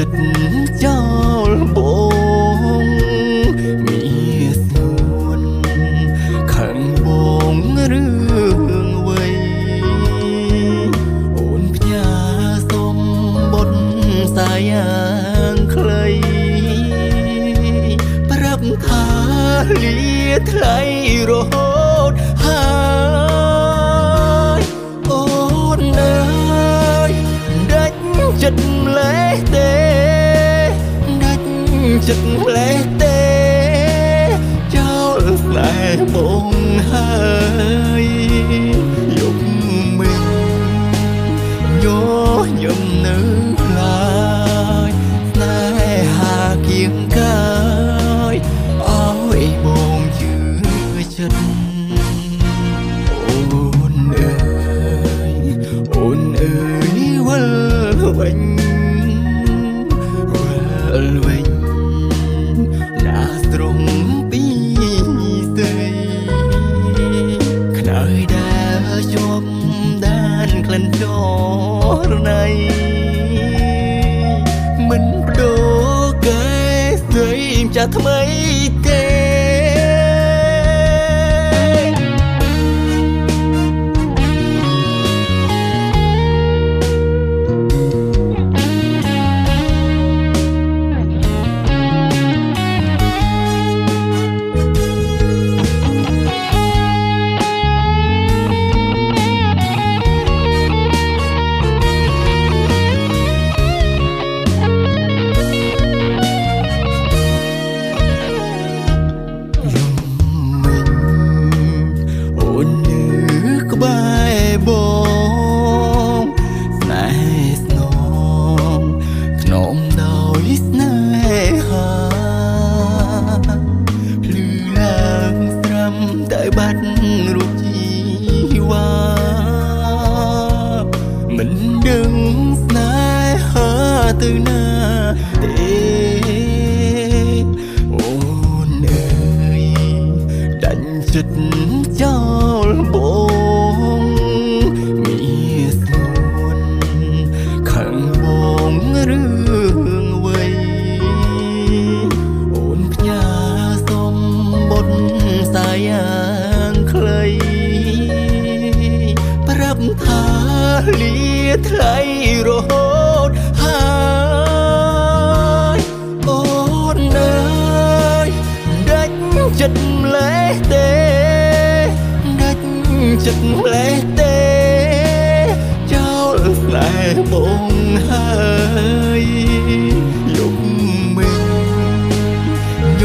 ចិត្តចោលបងមានស្នួនខាងបងរឿងវ័យអូនផ្ញើសុំបុតសាយ៉ាងខ្លីប្រាប់ថាលាថ្លៃរហូតហើយអូនអើយដាច់ចិត្តម្លេះទេដាច់ចិត្តម្លេះទេចោលស្នេហ៍បងហើយយកមិញញញឹមនៅឡើយស្នេហាគៀងកាយឲ្យបងជឿចិត្តអូនអើយអូនអើយវិលវិញណាស្រងពីស្ទៃខ្នើយដែលជាប់ដានក្លិនចរណៃមិនបដូរកែស្ដីចាស់ថ្មីទេបងស្នេហ៍ស្នងខ្នងដោយស្នេហាភ្លឺឡើងស្រាំតែបាត់រូបជីវ៉ាមិនដឹងស្នេហាទៅណាទេអូនអើយដាច់ចិត្តចោលបងរឿងវ័យអូនផ្ញើសុំបុតសាយ៉ាងខ្លីប្រាប់ថាលាថ្លៃរហូតហើយអូនអើយដាច់ចិត្តម្លេះទេដាច់ចិត្តម្លេះទេចោលស្នេហ៍បងហើយយកមិញញ